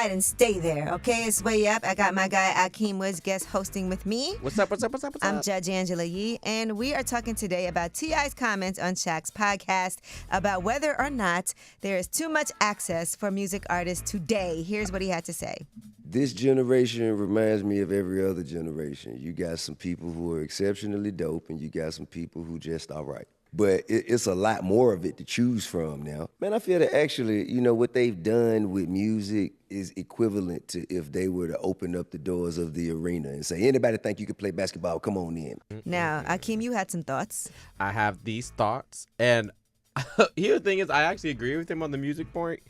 side and stay there, okay? It's Way Up. I got my guy Akeem Woods guest hosting with me. What's up? I'm Judge Angela Yee, and we are talking today about T.I.'s comments on Shaq's podcast about whether or not there is too much access for music artists today. Here's what he had to say. This generation reminds me of every other generation. You got some people who are exceptionally dope, and you got some people who just all right. But it's a lot more of it to choose from now. Man, I feel that actually, what they've done with music is equivalent to if they were to open up the doors of the arena and say, anybody think you can play basketball? Come on in. Now, Akeem, you had some thoughts. I have these thoughts, and here the thing is, I actually agree with him on the music point,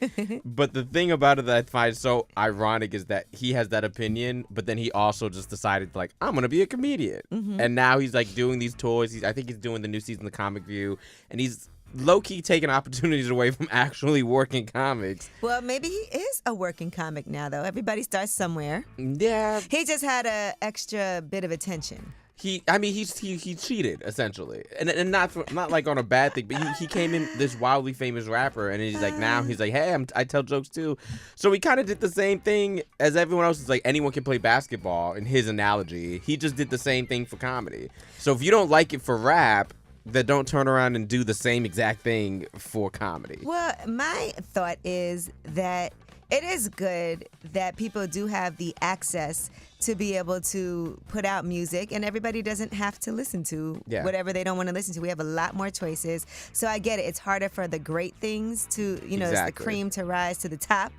but the thing about it that I find so ironic is that he has that opinion, but then he also just decided, I'm going to be a comedian. Mm-hmm. And now he's, doing these tours. I think he's doing the new season of Comic View, and he's low-key taking opportunities away from actually working comics. Well, maybe he is a working comic now, though. Everybody starts somewhere. Yeah. He just had an extra bit of attention. He cheated essentially, and not like on a bad thing, but he came in this wildly famous rapper, and he's now he's hey, I tell jokes too, so he kind of did the same thing as everyone else. Is anyone can play basketball in his analogy. He just did the same thing for comedy. So if you don't like it for rap, then don't turn around and do the same exact thing for comedy. Well, my thought is that it is good that people do have the access to be able to put out music, and everybody doesn't have to listen to whatever they don't want to listen to. We have a lot more choices. So I get it. It's harder for the great things to, it's the cream to rise to the top,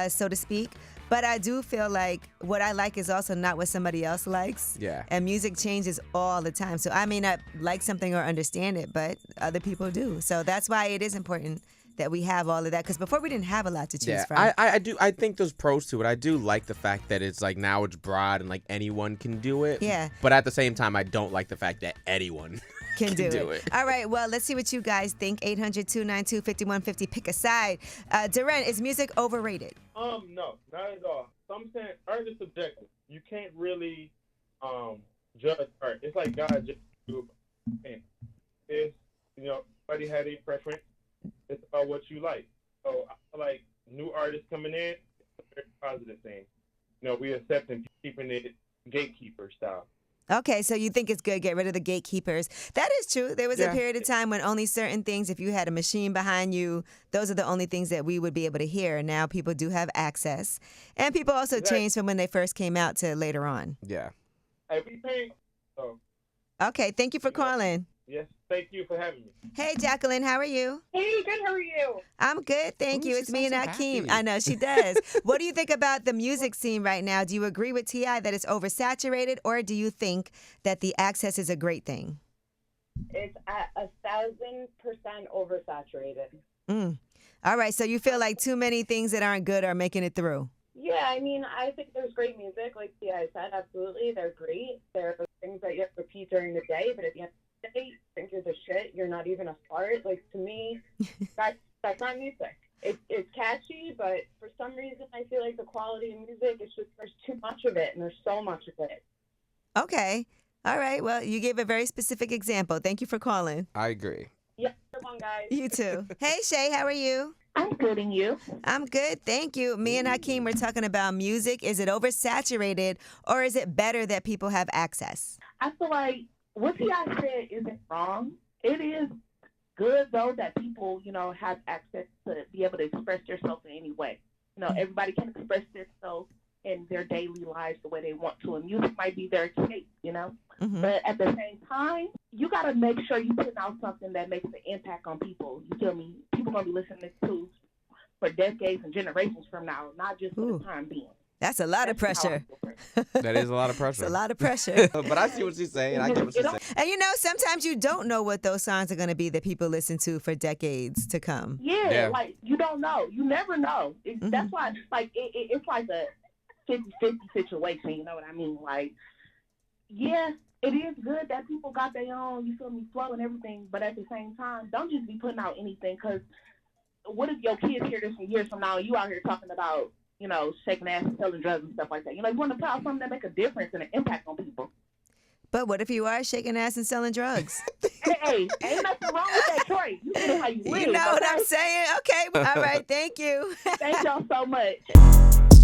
so to speak. But I do feel like what I like is also not what somebody else likes. Yeah. And music changes all the time. So I may not like something or understand it, but other people do. So that's why it is important that we have all of that, because before we didn't have a lot to choose from. I think there's pros to it. I do like the fact that it's now it's broad and anyone can do it. Yeah. But at the same time, I don't like the fact that anyone can do it. All right, well, let's see what you guys think. 800-292-5150. Pick a side. Duran, is music overrated? No, not at all. Some saying art is subjective. You can't really judge art. It's like God just do it. If everybody had a preference, it's about what you like. So I feel like new artists coming in, it's a very positive thing. We accept and keeping it gatekeeper style. Okay, so you think it's good, get rid of the gatekeepers. That is true. There was a period of time when only certain things, if you had a machine behind you, those are the only things that we would be able to hear. Now people do have access. And people also changed from when they first came out to later on. Yeah. Hey, we pay. So. Okay, thank you for calling. Yes, thank you for having me. Hey, Jacqueline, how are you? Hey, good, how are you? I'm good, thank you. It's me and Akeem. Happy. I know, she does. What do you think about the music scene right now? Do you agree with T.I. that it's oversaturated, or do you think that the access is a great thing? It's at 1,000% oversaturated. All right, so you feel like too many things that aren't good are making it through? Yeah, I think there's great music, like T.I. said, absolutely. They're great. There are things that you have to repeat during the day, but at the end of the day, you think you're the shit, you're not even a start. To me, that's not music. It's catchy, but for some reason, I feel like the quality of music is just, there's too much of it, and there's so much of it. Okay. All right. Well, you gave a very specific example. Thank you for calling. I agree. Yeah, come on, guys. You too. Hey, Shay, how are you? I'm good, and you? I'm good, thank you. Me and Hakeem were talking about music. Is it oversaturated, or is it better that people have access? I feel like what T.I. said isn't wrong. It is good, though, that people, have access to be able to express themselves in any way. Everybody can express themselves in their daily lives the way they want to, and music might be their escape, Mm-hmm. But at the same time, you got to make sure you put out something that makes an impact on people. You feel me? People going to be listening to for decades and generations from now, not just for the time being. That's a lot of pressure. That is a lot of pressure. It's a lot of pressure. But I see what she's saying. I get what she's saying. And sometimes you don't know what those songs are going to be that people listen to for decades to come. Yeah. You don't know. You never know. That's why it's it's like a 50-50 situation, you know what I mean? It is good that people got their own, you feel me, flow and everything, but at the same time, don't just be putting out anything, because what if your kids hear this in years from now and you out here talking about, shaking ass and selling drugs and stuff like that? You want to put out something that make a difference and an impact on people. But what if you are shaking ass and selling drugs? Hey, ain't nothing wrong with that choice. You know how you live. You know what I'm saying? Okay, all right, thank you. Thank y'all so much.